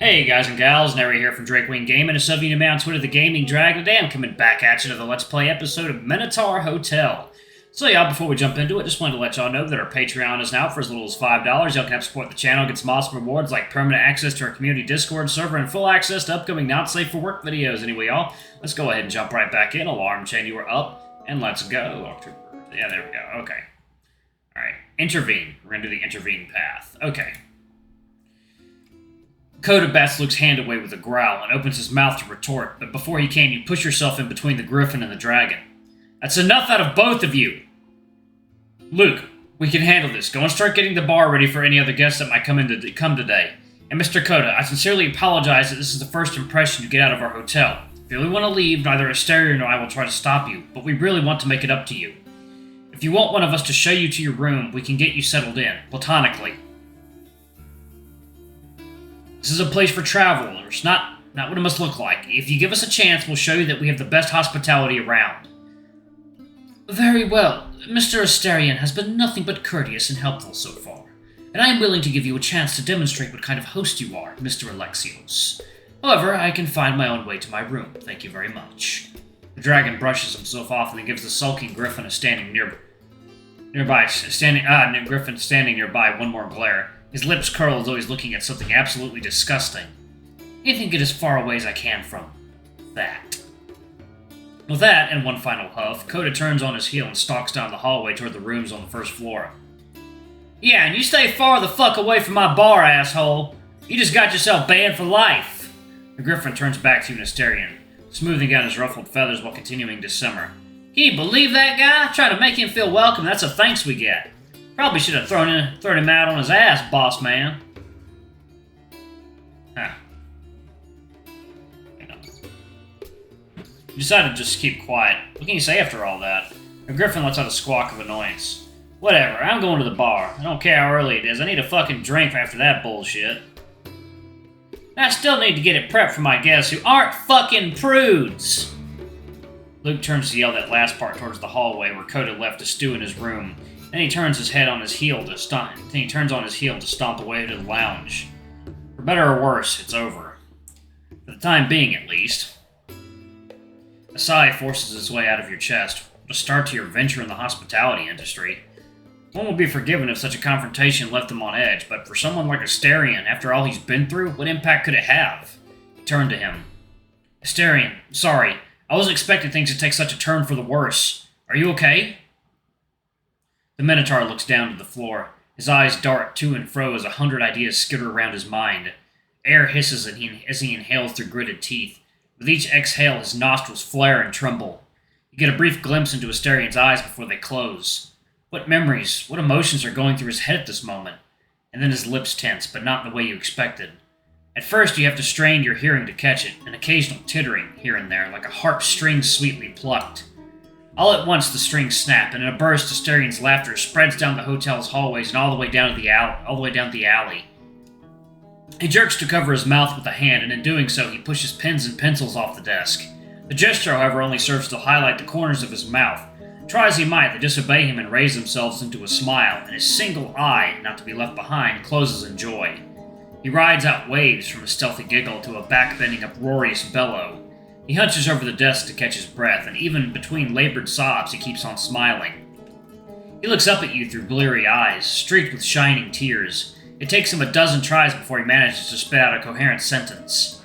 Hey guys and gals, Nary here from Drakewing Gaming, a Soviet man on Twitter, the Gaming Dragon. Today I'm coming back at you to the Let's Play episode of Minotaur Hotel. So y'all, before we jump into it, just wanted to let y'all know that our Patreon is now for as little as $5. Y'all can help support the channel, get some awesome rewards like permanent access to our community Discord server and full access to upcoming not safe for work videos. Anyway y'all, let's go ahead and jump right back in. Alarm chain, you are up, and let's go. Yeah, there we go, okay. Alright, intervene. We're gonna do the intervene path. Okay. Coda bats Luke's hand away with a growl and opens his mouth to retort, but before he can, you push yourself in between the griffin and the dragon. That's enough out of both of you! Luke, we can handle this. Go and start getting the bar ready for any other guests that might come today. And Mr. Coda, I sincerely apologize that this is the first impression you get out of our hotel. If you really want to leave, neither Asterion nor I will try to stop you, but we really want to make it up to you. If you want one of us to show you to your room, we can get you settled in, platonically. This is a place for travelers, not what it must look like. If you give us a chance, we'll show you that we have the best hospitality around. Very well. Mr. Asterion has been nothing but courteous and helpful so far, and I am willing to give you a chance to demonstrate what kind of host you are, Mr. Alexios. However, I can find my own way to my room. Thank you very much. The dragon brushes himself off and then gives the sulking griffin griffin standing nearby one more glare. His lips curl as though he's looking at something absolutely disgusting. I think get as far away as I can from that. With that, and one final huff, Coda turns on his heel and stalks down the hallway toward the rooms on the first floor. Yeah, and you stay far the fuck away from my bar, asshole. You just got yourself banned for life. The griffin turns back to you in Asterion, smoothing out his ruffled feathers while continuing to simmer. Can you believe that guy? Trying to make him feel welcome, that's a thanks we get. Probably should have thrown him out on his ass, boss man. Huh. You know. You decided to just keep quiet. What can you say after all that? The griffin lets out a squawk of annoyance. Whatever, I'm going to the bar. I don't care how early it is. I need a fucking drink after that bullshit. I still need to get it prepped for my guests who aren't fucking prudes. Luke turns to yell that last part towards the hallway where Coda left to stew in his room. Then he turns on his heel to stomp away to the lounge. For better or worse, it's over. For the time being, at least. A sigh forces its way out of your chest. What a start to your venture in the hospitality industry. One would be forgiven if such a confrontation left him on edge, but for someone like Asterion, after all he's been through, what impact could it have? He turned to him. Asterion, sorry. I wasn't expecting things to take such a turn for the worse. Are you okay? The Minotaur looks down to the floor. His eyes dart to and fro as 100 ideas skitter around his mind. Air hisses as he inhales through gritted teeth. With each exhale, his nostrils flare and tremble. You get a brief glimpse into Asterion's eyes before they close. What memories, what emotions are going through his head at this moment? And then his lips tense, but not in the way you expected. At first, you have to strain your hearing to catch it, an occasional tittering here and there, like a harp string sweetly plucked. All at once, the strings snap, and in a burst, Asterion's laughter spreads down the hotel's hallways and all the way down the alley. He jerks to cover his mouth with a hand, and in doing so, he pushes pens and pencils off the desk. The gesture, however, only serves to highlight the corners of his mouth. Try as he might, they disobey him and raise themselves into a smile, and his single eye, not to be left behind, closes in joy. He rides out waves from a stealthy giggle to a back-bending, uproarious bellow. He hunches over the desk to catch his breath, and even between labored sobs, he keeps on smiling. He looks up at you through bleary eyes, streaked with shining tears. It takes him a dozen tries before he manages to spit out a coherent sentence.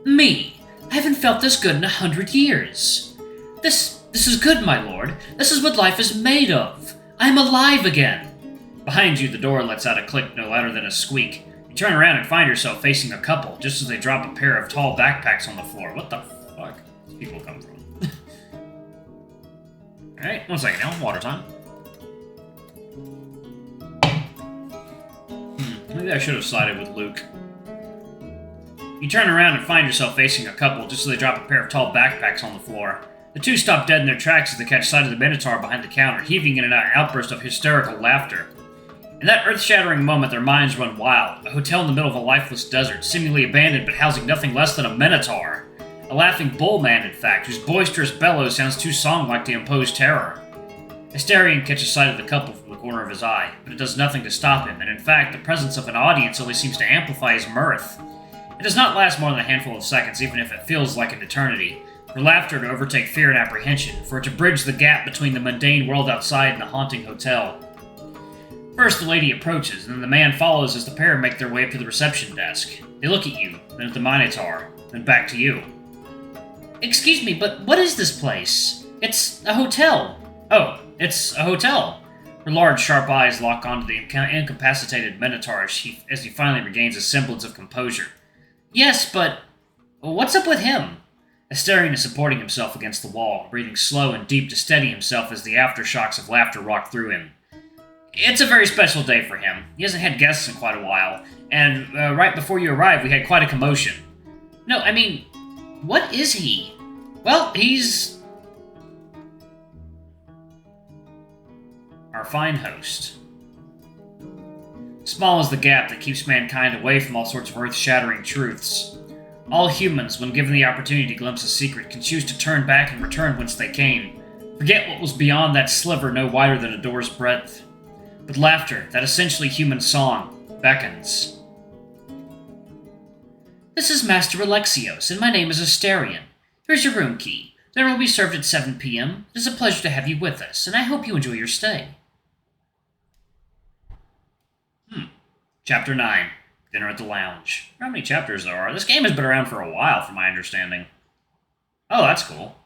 Me! I haven't felt this good in 100 years. This is good, my lord. This is what life is made of. I am alive again. Behind you, the door lets out a click no louder than a squeak. You turn around and find yourself facing a couple, just as they drop a pair of tall backpacks on the floor. What the fuck? These people come from? Alright, 1 second now. Water time. Maybe I should have sided with Luke. You turn around and find yourself facing a couple, just as they drop a pair of tall backpacks on the floor. The two stop dead in their tracks as they catch sight of the Minotaur behind the counter, heaving in an outburst of hysterical laughter. In that earth-shattering moment, their minds run wild. A hotel in the middle of a lifeless desert, seemingly abandoned but housing nothing less than a Minotaur. A laughing bull man, in fact, whose boisterous bellow sounds too song-like to impose terror. Asterion catches sight of the couple from the corner of his eye, but it does nothing to stop him, and in fact, the presence of an audience only seems to amplify his mirth. It does not last more than a handful of seconds, even if it feels like an eternity. For laughter to overtake fear and apprehension, for it to bridge the gap between the mundane world outside and the haunting hotel. First, the lady approaches, and then the man follows as the pair make their way up to the reception desk. They look at you, then at the Minotaur, then back to you. Excuse me, but what is this place? It's a hotel. Oh, it's a hotel. Her large, sharp eyes lock onto the incapacitated Minotaur as he finally regains a semblance of composure. Yes, but what's up with him? Asterion is supporting himself against the wall, breathing slow and deep to steady himself as the aftershocks of laughter rock through him. It's a very special day for him. He hasn't had guests in quite a while, and right before you arrived, we had quite a commotion. No, I mean, what is he? Well, he's our fine host. Small is the gap that keeps mankind away from all sorts of earth-shattering truths. All humans, when given the opportunity to glimpse a secret, can choose to turn back and return whence they came. Forget what was beyond that sliver no wider than a door's breadth. But laughter, that essentially human song, beckons. This is Master Alexios, and my name is Asterion. Here's your room key. Dinner will be served at 7 p.m. It is a pleasure to have you with us, and I hope you enjoy your stay. Chapter 9. Dinner at the Lounge. How many chapters there are? This game has been around for a while, from my understanding. Oh, that's cool.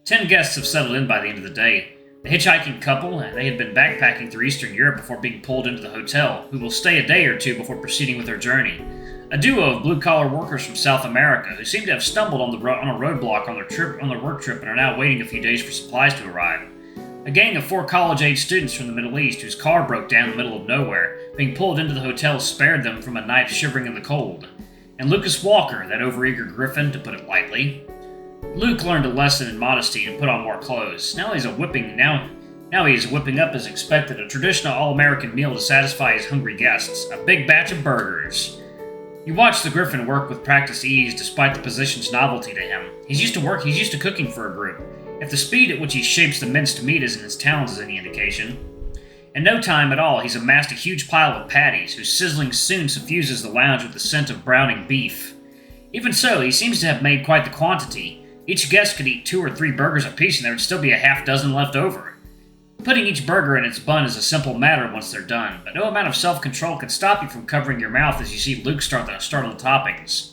10 guests have settled in by the end of the day. The hitchhiking couple, they had been backpacking through Eastern Europe before being pulled into the hotel, who will stay a day or two before proceeding with their journey. A duo of blue-collar workers from South America, who seem to have stumbled on a roadblock on their work trip and are now waiting a few days for supplies to arrive. A gang of 4 college-age students from the Middle East whose car broke down in the middle of nowhere, being pulled into the hotel spared them from a night shivering in the cold. And Lucas Walker, that overeager griffin, to put it lightly. Luke learned a lesson in modesty and put on more clothes. Now he is whipping up as expected a traditional all-American meal to satisfy his hungry guests, a big batch of burgers. You watch the griffin work with practiced ease despite the position's novelty to him. He's used to cooking for a group. If the speed at which he shapes the minced meat is in his talons is any indication. In no time at all, he's amassed a huge pile of patties, whose sizzling soon suffuses the lounge with the scent of browning beef. Even so, he seems to have made quite the quantity. Each guest could eat 2 or 3 burgers apiece and there would still be a half dozen left over. Putting each burger in its bun is a simple matter once they're done, but no amount of self-control can stop you from covering your mouth as you see Luke start on the toppings.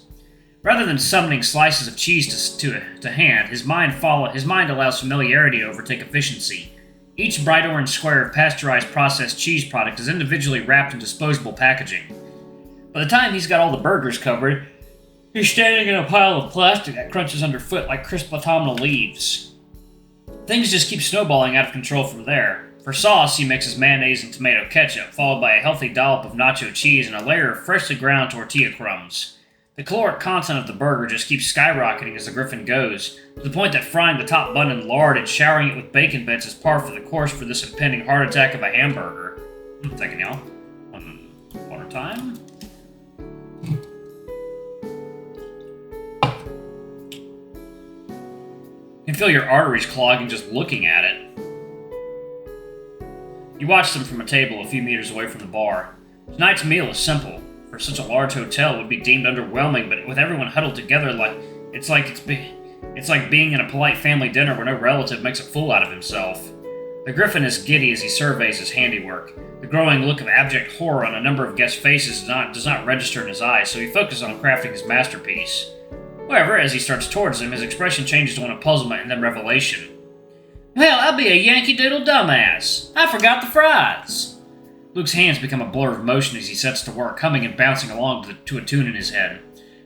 Rather than summoning slices of cheese to hand, his mind allows familiarity to overtake efficiency. Each bright orange square of pasteurized processed cheese product is individually wrapped in disposable packaging. By the time he's got all the burgers covered, he's standing in a pile of plastic that crunches underfoot like crisp autumnal leaves. Things just keep snowballing out of control from there. For sauce, he mixes mayonnaise and tomato ketchup, followed by a healthy dollop of nacho cheese and a layer of freshly ground tortilla crumbs. The caloric content of the burger just keeps skyrocketing as the griffin goes, to the point that frying the top bun in lard and showering it with bacon bits is par for the course for this impending heart attack of a hamburger. Thank y'all. Water time? You can feel your arteries clogging just looking at it. You watch them from a table a few meters away from the bar. Tonight's meal is simple. For such a large hotel, it would be deemed underwhelming, but with everyone huddled together, it's like being in a polite family dinner where no relative makes a fool out of himself. The griffin is giddy as he surveys his handiwork. The growing look of abject horror on a number of guest faces does not register in his eyes, so he focuses on crafting his masterpiece. However, as he starts towards him, his expression changes to one of puzzlement and then revelation. Well, I'll be a Yankee Doodle dumbass. I forgot the fries. Luke's hands become a blur of motion as he sets to work, humming and bouncing along to a tune in his head.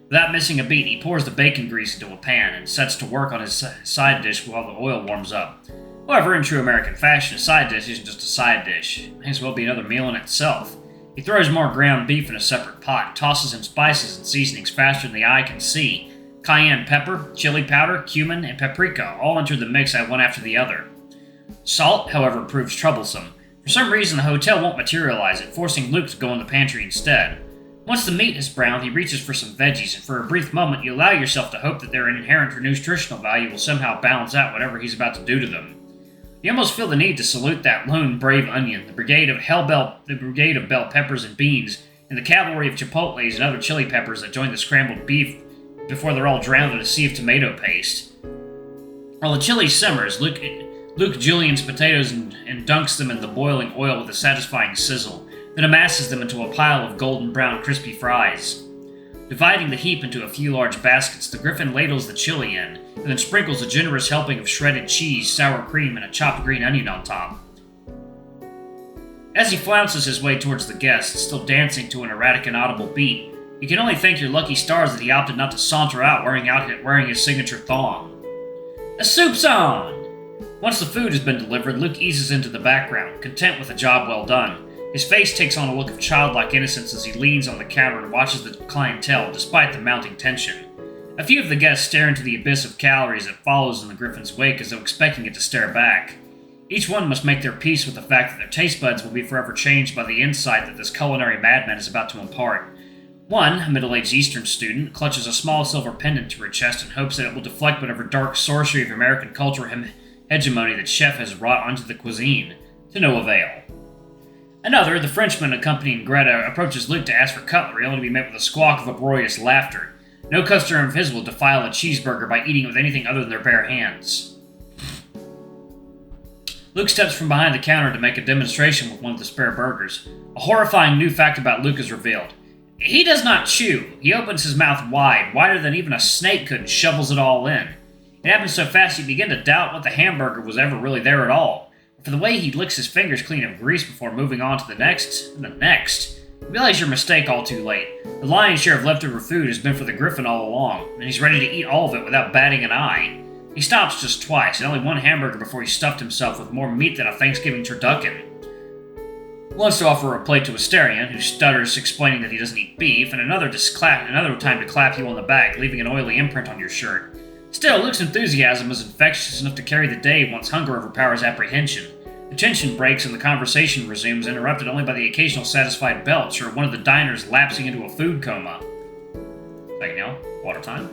Without missing a beat, he pours the bacon grease into a pan and sets to work on his side dish while the oil warms up. However, in true American fashion, a side dish isn't just a side dish. It may as well be another meal in itself. He throws more ground beef in a separate pot and tosses in spices and seasonings faster than the eye can see. Cayenne pepper, chili powder, cumin, and paprika all enter the mix one after the other. Salt, however, proves troublesome. For some reason, the hotel won't materialize it, forcing Luke to go in the pantry instead. Once the meat is browned, he reaches for some veggies, and for a brief moment you allow yourself to hope that their inherent nutritional value will somehow balance out whatever he's about to do to them. You almost feel the need to salute that lone brave onion, the brigade of bell peppers and beans, and the cavalry of chipotles and other chili peppers that join the scrambled beef before they're all drowned in a sea of tomato paste. While the chili simmers, Luke juliennes potatoes and dunks them in the boiling oil with a satisfying sizzle, then amasses them into a pile of golden brown crispy fries. Dividing the heap into a few large baskets, the Griffin ladles the chili in, and then sprinkles a generous helping of shredded cheese, sour cream, and a chopped green onion on top. As he flounces his way towards the guests, still dancing to an erratic and audible beat, you can only thank your lucky stars that he opted not to saunter out wearing his signature thong. The soup's on! Once the food has been delivered, Luke eases into the background, content with a job well done. His face takes on a look of childlike innocence as he leans on the counter and watches the clientele, despite the mounting tension. A few of the guests stare into the abyss of calories that follows in the Griffin's wake as though expecting it to stare back. Each one must make their peace with the fact that their taste buds will be forever changed by the insight that this culinary madman is about to impart. One, a middle-aged Eastern student, clutches a small silver pendant to her chest and hopes that it will deflect whatever dark sorcery of American culture hegemony that chef has wrought onto the cuisine, to no avail. Another, the Frenchman accompanying Greta, approaches Luke to ask for cutlery, only to be met with a squawk of uproarious laughter. No customer of his will defile a cheeseburger by eating it with anything other than their bare hands. Luke steps from behind the counter to make a demonstration with one of the spare burgers. A horrifying new fact about Luke is revealed. He does not chew. He opens his mouth wide, wider than even a snake could, and shovels it all in. It happens so fast you begin to doubt what the hamburger was ever really there at all. For the way he licks his fingers clean of grease before moving on to the next, and the next, you realize your mistake all too late. The lion's share of leftover food has been for the Griffin all along, and he's ready to eat all of it without batting an eye. He stops just twice, and only one hamburger before he stuffed himself with more meat than a Thanksgiving turducken. Once to offer a plate to Asterion, who stutters, explaining that he doesn't eat beef, and another time to clap you on the back, leaving an oily imprint on your shirt. Still, Luke's enthusiasm is infectious enough to carry the day once hunger overpowers apprehension. The tension breaks and the conversation resumes, interrupted only by the occasional satisfied belch or one of the diners lapsing into a food coma. Like, water time.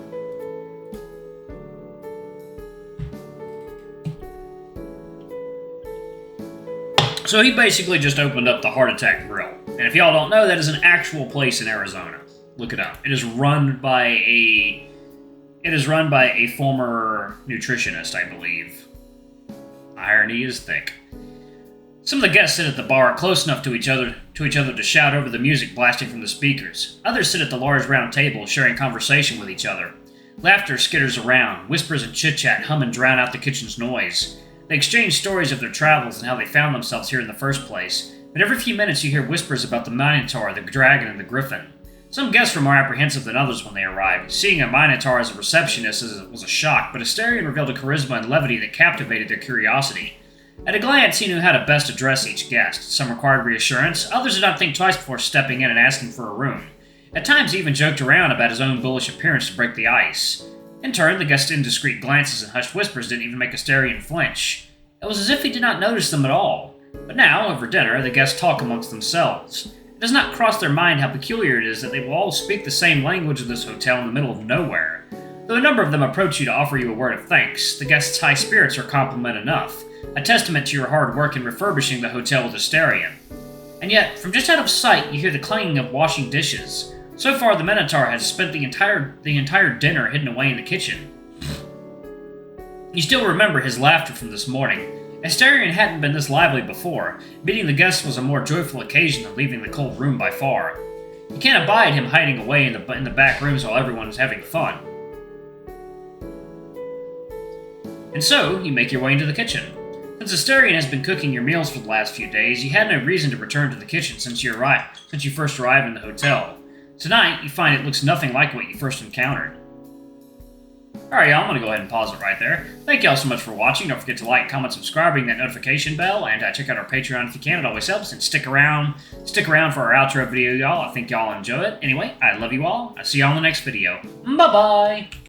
So he basically just opened up the Heart Attack Grill. And if y'all don't know, that is an actual place in Arizona. Look it up. It is run by a former nutritionist, I believe. Irony is thick. Some of the guests sit at the bar close enough to each other to shout over the music blasting from the speakers. Others sit at the large round table, sharing conversation with each other. Laughter skitters around, whispers and chit-chat hum and drown out the kitchen's noise. They exchange stories of their travels and how they found themselves here in the first place, but every few minutes you hear whispers about the Minotaur, the Dragon, and the Griffin. Some guests were more apprehensive than others when they arrived. Seeing a Minotaur as a receptionist was a shock, but Asterion revealed a charisma and levity that captivated their curiosity. At a glance, he knew how to best address each guest. Some required reassurance, others did not think twice before stepping in and asking for a room. At times, he even joked around about his own bullish appearance to break the ice. In turn, the guests' indiscreet glances and hushed whispers didn't even make Asterion flinch. It was as if he did not notice them at all. But now, over dinner, the guests talk amongst themselves. It does not cross their mind how peculiar it is that they will all speak the same language in this hotel in the middle of nowhere. Though a number of them approach you to offer you a word of thanks, the guests' high spirits are compliment enough, a testament to your hard work in refurbishing the hotel with Asterion. And yet, from just out of sight, you hear the clanging of washing dishes. So far, the Minotaur has spent the entire dinner hidden away in the kitchen. You still remember his laughter from this morning. Asterion hadn't been this lively before. Meeting the guests was a more joyful occasion than leaving the cold room by far. You can't abide him hiding away in the back rooms while everyone is having fun. And so, you make your way into the kitchen. Since Asterion has been cooking your meals for the last few days, you had no reason to return to the kitchen since you first arrived in the hotel. Tonight, you find it looks nothing like what you first encountered. Alright, y'all, I'm going to go ahead and pause it right there. Thank y'all so much for watching. Don't forget to like, comment, subscribe, ring that notification bell, and check out our Patreon if you can. It always helps. And stick around for our outro video, y'all. I think y'all enjoy it. Anyway, I love you all. I'll see y'all in the next video. Bye-bye!